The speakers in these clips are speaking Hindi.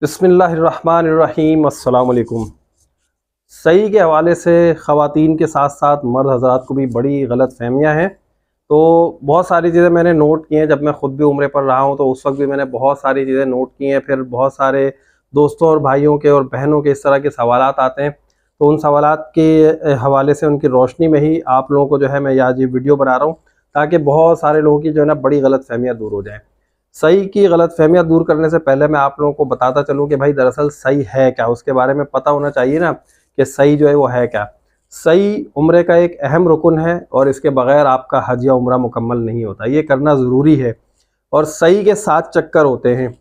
बिस्मिल्लाहिर्रहमानिर्रहीम अस्सलाम वालेकुम। सही के हवाले से ख़वातीन के साथ साथ मर्द हज़रात को भी बड़ी गलत फहमियाँ हैं। तो बहुत सारी चीज़ें मैंने नोट की हैं, जब मैं ख़ुद भी उम्रे पर रहा हूँ तो उस वक्त भी मैंने बहुत सारी चीज़ें नोट की हैं। फिर बहुत सारे दोस्तों और भाइयों के और बहनों के इस तरह के सवालात आते हैं, तो उन सवालात के हवाले से उनकी रोशनी में ही आप लोगों को जो है मैं आज ये वीडियो बना रहा हूँ, ताकि बहुत सारे लोगों की जो है ना बड़ी गलत फहमियाँ दूर हो जाएँ। सही की गलतफ़हमियाँ दूर करने से पहले मैं आप लोगों को बताता चलूँ कि भाई दरअसल सही है क्या, उसके बारे में पता होना चाहिए ना कि सही जो है वो है क्या। सही उम्रे का एक अहम रुकन है और इसके बगैर आपका हज या उम्रा मुकम्मल नहीं होता, ये करना ज़रूरी है। और सही के 7 चक्कर होते हैं।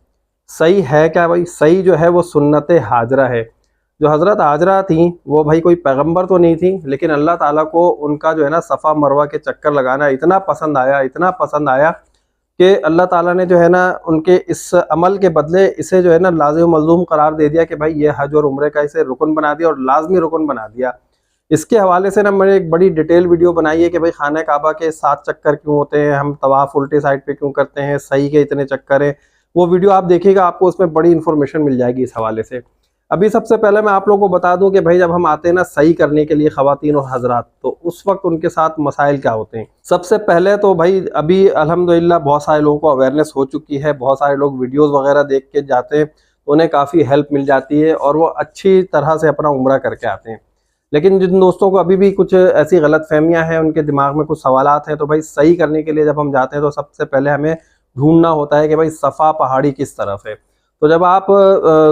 सही है क्या भाई? सही जो है वो सुन्नत हाजरा है। जो हज़रत हाजरा थी वो भाई कोई पैगंबर तो नहीं थी, लेकिन अल्लाह ताला को उनका जो है ना सफ़ा मरवा के चक्कर लगाना इतना पसंद आया, इतना पसंद आया कि अल्लाह ताला ने जो है ना उनके इस अमल के बदले इसे जो है ना लाज़िम मलज़ूम करार दे दिया कि भाई ये हज और उम्रे का इसे रुकन बना दिया और लाज़मी रुकन बना दिया। इसके हवाले से ना मैंने एक बड़ी डिटेल वीडियो बनाई है कि भाई खाना काबा के 7 चक्कर क्यों होते हैं, हम तवाफ़ उल्टे साइड पे क्यों करते हैं, सही के इतने चक्कर हैं। वो वीडियो आप देखिएगा, आपको उसमें बड़ी इन्फॉर्मेशन मिल जाएगी इस हवाले से। अभी सबसे पहले मैं आप लोगों को बता दूं कि भाई जब हम आते हैं ना सही करने के लिए ख़वातीन और हज़रात, तो उस वक्त उनके साथ मसाइल क्या होते हैं। सबसे पहले तो भाई अभी अल्हम्दुलिल्लाह बहुत सारे लोगों को अवेयरनेस हो चुकी है, बहुत सारे लोग वीडियोस वगैरह देख के जाते हैं तो उन्हें काफ़ी हेल्प मिल जाती है और वो अच्छी तरह से अपना उम्रा करके आते हैं। लेकिन जिन दोस्तों को अभी भी कुछ ऐसी गलत फहमियाँ हैं, उनके दिमाग में कुछ सवालात हैं, तो भाई सही करने के लिए जब हम जाते हैं तो सबसे पहले हमें ढूंढना होता है कि भाई सफ़ा पहाड़ी किस तरफ है। तो जब आप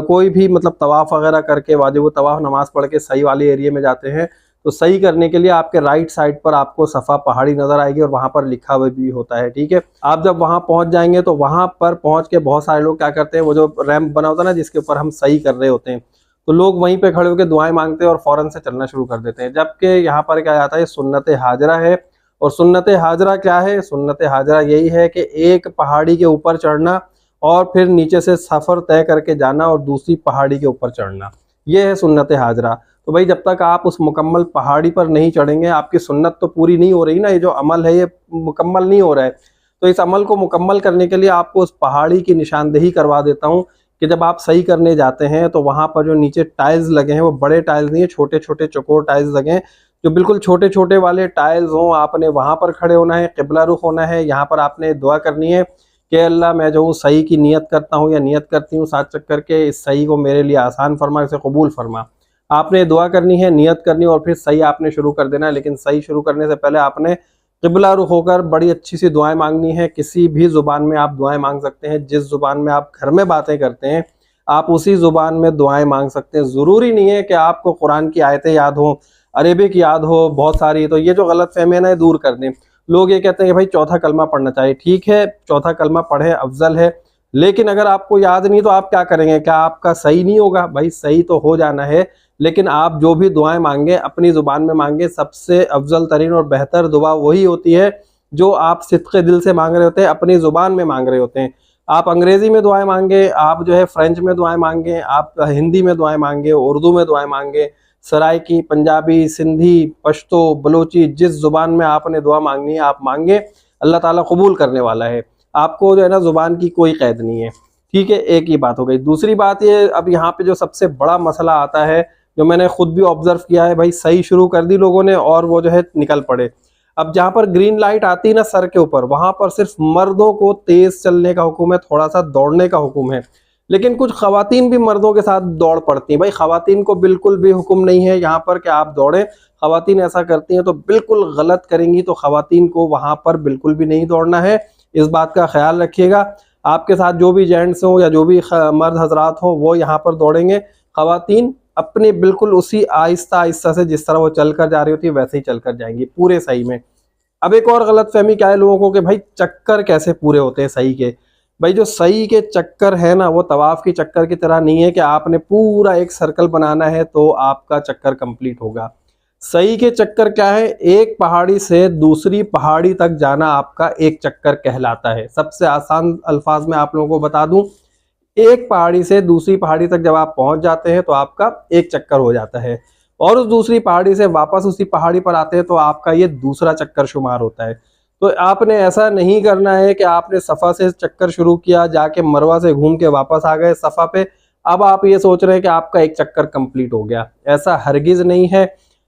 कोई भी मतलब तवाफ़ वगैरह करके वाजिब तवाफ़ नमाज़ पढ़ के सही वाले एरिया में जाते हैं, तो सही करने के लिए आपके राइट साइड पर आपको सफ़ा पहाड़ी नज़र आएगी और वहाँ पर लिखा हुआ भी होता है, ठीक है। आप जब वहाँ पहुँच जाएंगे तो वहाँ पर पहुँच के बहुत सारे लोग क्या करते हैं, वो जो रैंप बना होता है ना जिसके ऊपर हम सही कर रहे होते हैं, तो लोग वहीं पे खड़े होकर दुआएं मांगते हैं और फ़ौरन से चलना शुरू कर देते हैं। जबकि यहाँ पर क्या आता है, सुन्नत हाजरा है। और सुन्नत हाजरा क्या है? सुन्नत हाजरा यही है कि एक पहाड़ी के ऊपर चढ़ना और फिर नीचे से सफ़र तय करके जाना और दूसरी पहाड़ी के ऊपर चढ़ना, ये है सुन्नत हाजरा। तो भाई जब तक आप उस मुकम्मल पहाड़ी पर नहीं चढ़ेंगे, आपकी सुन्नत तो पूरी नहीं हो रही ना, ये जो अमल है ये मुकम्मल नहीं हो रहा है। तो इस अमल को मुकम्मल करने के लिए आपको उस पहाड़ी की निशानदेही करवा देता हूँ कि जब आप सही करने जाते हैं तो वहाँ पर जो नीचे टाइल्स लगे हैं वो बड़े टाइल्स नहीं है, छोटे छोटे चौकोर टाइल्स लगे हैं, जो बिल्कुल छोटे छोटे वाले टाइल्स हों। आपने वहाँ पर खड़े होना है, क़िबला रुख होना है, यहाँ पर आपने दुआ करनी है कि अल्लाह मैं जो हूँ सही की नियत करता हूँ या नियत करती हूँ 7 चक्कर के, इस सही को मेरे लिए आसान फरमा, इसे कबूल फरमा। आपने दुआ करनी है, नियत करनी है और फिर सही आपने शुरू कर देना है। लेकिन सही शुरू करने से पहले आपने क़िबला रुख होकर बड़ी अच्छी सी दुआएं मांगनी है। किसी भी ज़ुबान में आप दुआएं मांग सकते हैं, जिस ज़ुबान में आप घर में बातें करते हैं आप उसी ज़ुबान में दुआएं मांग सकते हैं। ज़रूरी नहीं है कि आपको कुरान की आयतें याद हों, अरेबिक याद हो बहुत सारी। तो ये जो गलतफ़हमी है ना, दूर कर दें। लोग ये कहते हैं कि भाई चौथा कलमा पढ़ना चाहिए, ठीक है चौथा कलमा पढ़े अफजल है, लेकिन अगर आपको याद नहीं तो आप क्या करेंगे? क्या आपका सही नहीं होगा? भाई सही तो हो जाना है, लेकिन आप जो भी दुआएं मांगे अपनी ज़ुबान में मांगे। सबसे अफजल तरीन और बेहतर दुआ वही होती है जो आप सिद्क़े दिल से मांग रहे होते हैं, अपनी ज़ुबान में मांग रहे होते हैं। आप अंग्रेज़ी में दुआएं मांगे, आप जो है फ्रेंच में दुआएं मांगे, आप हिंदी में दुआएं मांगे, उर्दू में दुआएं मांगे, सराइकी, पंजाबी, सिंधी, पश्तो, बलोची, जिस ज़ुबान में आपने दुआ मांगनी है आप मांगे, अल्लाह ताला कबूल करने वाला है। आपको जो है ना ज़ुबान की कोई क़ैद नहीं है, ठीक है। एक ही बात हो गई। दूसरी बात ये, अब यहाँ पे जो सबसे बड़ा मसला आता है, जो मैंने खुद भी ऑब्ज़र्व किया है, भाई सही शुरू कर दी लोगों ने और वो जो है निकल पड़े। अब जहाँ पर ग्रीन लाइट आती है ना सर के ऊपर, वहाँ पर सिर्फ मर्दों को तेज़ चलने का हुक्म है, थोड़ा सा दौड़ने का हुक्म है। लेकिन कुछ ख़वातीन भी मर्दों के साथ दौड़ पड़ती हैं। भाई ख़वातीन को बिल्कुल भी हुक्म नहीं है यहाँ पर कि आप दौड़ें। ख़वातीन ऐसा करती हैं तो बिल्कुल गलत करेंगी, तो ख़वातीन को वहाँ पर बिल्कुल भी नहीं दौड़ना है, इस बात का ख्याल रखिएगा। आपके साथ जो भी जेंट्स हों या जो भी मर्द हजरात हों वो यहाँ पर दौड़ेंगे। ख़वातीन अपने बिल्कुल उसी आहिस्ता आहिस्ता से जिस तरह वो चल कर जा रही होती है वैसे ही चल कर जाएंगी पूरे सही में। अब एक और गलतफहमी क्या है लोगों को कि भाई चक्कर कैसे पूरे होते हैं सही के। भाई जो सही के चक्कर है ना, वो तवाफ़ की चक्कर की तरह नहीं है कि आपने पूरा एक सर्कल बनाना है तो आपका चक्कर कंप्लीट होगा। सही के चक्कर क्या है? एक पहाड़ी से दूसरी पहाड़ी तक जाना आपका एक चक्कर कहलाता है। सबसे आसान अल्फाज में आप लोगों को बता दूं, एक पहाड़ी से दूसरी पहाड़ी तक जब आप पहुंच जाते हैं तो आपका एक चक्कर हो जाता है, और उस दूसरी पहाड़ी से वापस उसी पहाड़ी पर आते हैं तो आपका ये दूसरा चक्कर शुमार होता है। तो आपने ऐसा नहीं करना है कि आपने सफ़ा से चक्कर शुरू किया, जाके मरवा से घूम के वापस आ गए सफ़ा पे, अब आप ये सोच रहे हैं कि आपका एक चक्कर कंप्लीट हो गया। ऐसा हरगिज नहीं है।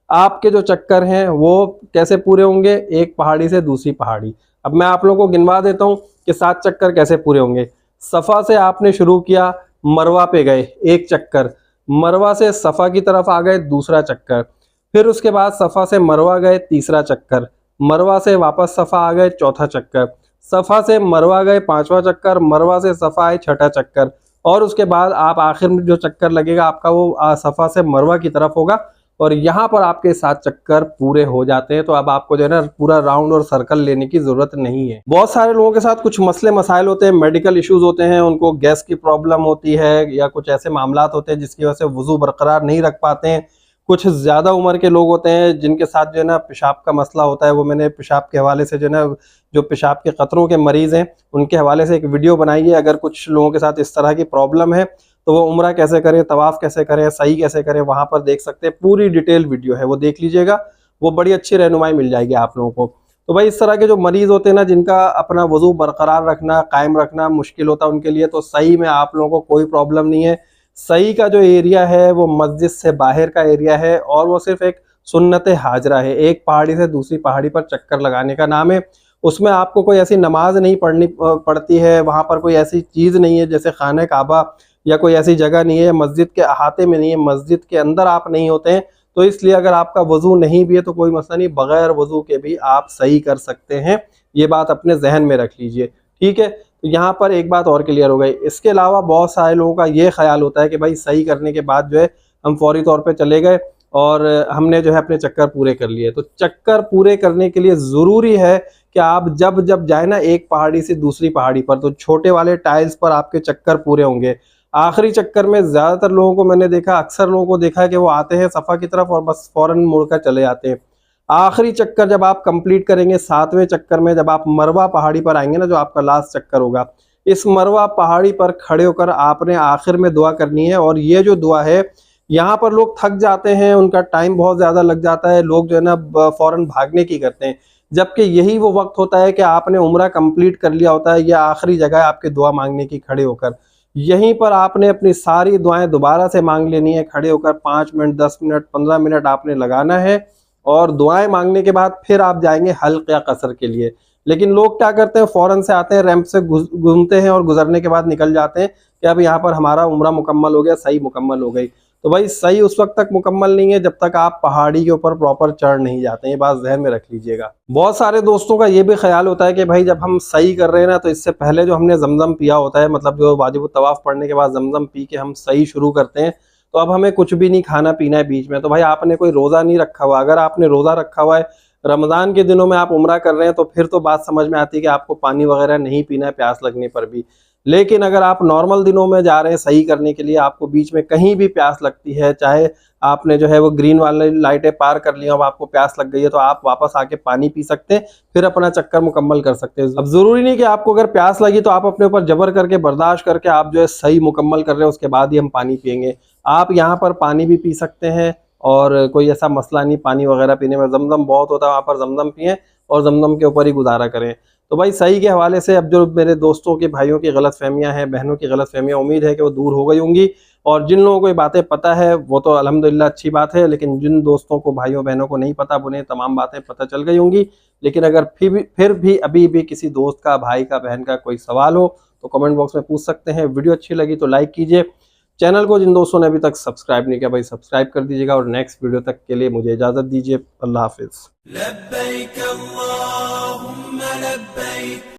आपके जो चक्कर हैं वो कैसे पूरे होंगे, एक पहाड़ी से दूसरी पहाड़ी। अब मैं आप लोगों को गिनवा देता हूँ कि 7 चक्कर कैसे पूरे होंगे। सफ़ा से आपने शुरू किया, मरवा पे गए एक चक्कर, मरवा से सफ़ा की तरफ आ गए दूसरा चक्कर, फिर उसके बाद सफ़ा से मरवा गए तीसरा चक्कर, मरवा से वापस सफ़ा आ गए चौथा चक्कर, सफ़ा से मरवा गए पांचवा चक्कर, मरवा से सफ़ा आए छठा चक्कर, और उसके बाद आप आखिर में जो चक्कर लगेगा आपका वो सफ़ा से मरवा की तरफ होगा। और यहाँ पर आपके 7 चक्कर पूरे हो जाते हैं। तो अब आपको जो है ना पूरा राउंड और सर्कल लेने की जरूरत नहीं है। बहुत सारे लोगों के साथ कुछ मसले मसाइल होते हैं, मेडिकल इश्यूज होते हैं, उनको गैस की प्रॉब्लम होती है या कुछ ऐसे मामलात होते हैं जिसकी वजह से वुजू बरकरार नहीं रख पाते हैं। कुछ ज़्यादा उम्र के लोग होते हैं जिनके साथ जो है ना पेशाब का मसला होता है। वो मैंने पेशाब के हवाले से जो है ना, जो पेशाब के क़तरों के मरीज़ हैं उनके हवाले से एक वीडियो बनाई है। अगर कुछ लोगों के साथ इस तरह की प्रॉब्लम है तो वो उम्रा कैसे करें, तवाफ़ कैसे करें, सही कैसे करें, वहाँ पर देख सकते हैं। पूरी डिटेल वीडियो है, वो देख लीजिएगा, वो बड़ी अच्छी रहनुमाई मिल जाएगी आप लोगों को। तो भाई इस तरह के जो मरीज़ होते हैं ना, जिनका अपना वज़ू बरकरार रखना, कायम रखना मुश्किल होता है उनके लिए, तो सही में आप लोगों को कोई प्रॉब्लम नहीं है। सही का जो एरिया है वो मस्जिद से बाहर का एरिया है और वो सिर्फ एक सुन्नत हाजरा है, एक पहाड़ी से दूसरी पहाड़ी पर चक्कर लगाने का नाम है। उसमें आपको कोई ऐसी नमाज नहीं पड़ती है, वहाँ पर कोई ऐसी चीज़ नहीं है जैसे खाने काबा या कोई ऐसी जगह नहीं है, मस्जिद के अहाते में नहीं है, मस्जिद के अंदर आप नहीं होते हैं। तो इसलिए अगर आपका वज़ू नहीं भी है तो कोई मसला नहीं, बगैर वज़ू के भी आप सही कर सकते हैं। ये बात अपने जहन में रख लीजिए, ठीक है। तो यहाँ पर एक बात और क्लियर हो गई। इसके अलावा बहुत सारे लोगों का ये ख्याल होता है कि भाई सही करने के बाद जो है हम फौरी तौर पे चले गए और हमने जो है अपने चक्कर पूरे कर लिए। तो चक्कर पूरे करने के लिए ज़रूरी है कि आप जब जब जाए ना एक पहाड़ी से दूसरी पहाड़ी पर, तो छोटे वाले टाइल्स पर आपके चक्कर पूरे होंगे। आखिरी चक्कर में ज़्यादातर लोगों को मैंने देखा, अक्सर लोगों को देखा है कि वो आते हैं सफ़ा की तरफ और बस फ़ौरन मुड़कर चले जाते हैं। आखिरी चक्कर जब आप कंप्लीट करेंगे, 7वें चक्कर में जब आप मरवा पहाड़ी पर आएंगे ना, जो आपका लास्ट चक्कर होगा, इस मरवा पहाड़ी पर खड़े होकर आपने आखिर में दुआ करनी है। और ये जो दुआ है, यहाँ पर लोग थक जाते हैं, उनका टाइम बहुत ज़्यादा लग जाता है, लोग जो है ना फ़ौरन भागने की करते हैं, जबकि यही वो वक्त होता है कि आपने उम्रा कंप्लीट कर लिया होता है। यह आखिरी जगह है आपके दुआ मांगने की, खड़े होकर यहीं पर आपने अपनी सारी दुआएं दोबारा से मांग लेनी है। खड़े होकर 5 मिनट, 10 मिनट, 15 मिनट आपने लगाना है और दुआएं मांगने के बाद फिर आप जाएंगे हल्क या कसर के लिए। लेकिन लोग क्या करते हैं, फौरन से आते हैं, रैंप से घूमते हैं और गुजरने के बाद निकल जाते हैं कि अब यहाँ पर हमारा उम्रा मुकम्मल हो गया, सही मुकम्मल हो गई। तो भाई सही उस वक्त तक मुकम्मल नहीं है जब तक आप पहाड़ी के ऊपर प्रॉपर चढ़ नहीं जाते हैं। ये बात ज़हन में रख लीजिएगा। बहुत सारे दोस्तों का ये भी ख्याल होता है कि भाई जब हम सही कर रहे हैं ना, तो इससे पहले जो हमने जमजम पिया होता है, मतलब जो वाजिब तवाफ पढ़ने के बाद जमजम पी के हम सही शुरू करते हैं, तो अब हमें कुछ भी नहीं खाना पीना है बीच में। तो भाई आपने कोई रोज़ा नहीं रखा हुआ। अगर आपने रोज़ा रखा हुआ है, रमज़ान के दिनों में आप उम्रा कर रहे हैं, तो फिर तो बात समझ में आती है कि आपको पानी वगैरह नहीं पीना है प्यास लगने पर भी। लेकिन अगर आप नॉर्मल दिनों में जा रहे हैं सही करने के लिए, आपको बीच में कहीं भी प्यास लगती है, चाहे आपने जो है वो ग्रीन वाली लाइटें पार कर ली, अब आपको प्यास लग गई है, तो आप वापस आके पानी पी सकते हैं, फिर अपना चक्कर मुकम्मल कर सकते हैं। अब ज़रूरी नहीं कि आपको अगर प्यास लगी तो आप अपने ऊपर जबर करके बर्दाश्त करके आप जो है सही मुकम्मल कर रहे हैं, उसके बाद ही हम पानी पियेंगे। आप यहाँ पर पानी भी पी सकते हैं और कोई ऐसा मसला नहीं पानी वगैरह पीने में। जमजम बहुत होता है, वहाँ पर जमजम पिएँ और जमजम के ऊपर ही गुजारा करें। तो भाई सही के हवाले से अब जो मेरे दोस्तों के, भाइयों की गलतफहमियां हैं, बहनों की गलतफहमियां, उम्मीद है कि वो दूर हो गई होंगी। और जिन लोगों को ये बातें पता है वो तो अल्हम्दुलिल्लाह अच्छी बात है, लेकिन जिन दोस्तों को, भाइयों बहनों को नहीं पता, उन्हें तमाम बातें पता चल गई होंगी। लेकिन अगर फिर भी अभी भी किसी दोस्त का, भाई का, बहन का कोई सवाल हो तो कमेंट बॉक्स में पूछ सकते हैं। वीडियो अच्छी लगी तो लाइक कीजिए। चैनल को जिन दोस्तों ने अभी तक सब्सक्राइब नहीं किया भाई सब्सक्राइब कर दीजिएगा। और नेक्स्ट वीडियो तक के लिए मुझे इजाज़त दीजिए। अल्लाह हाफिज़।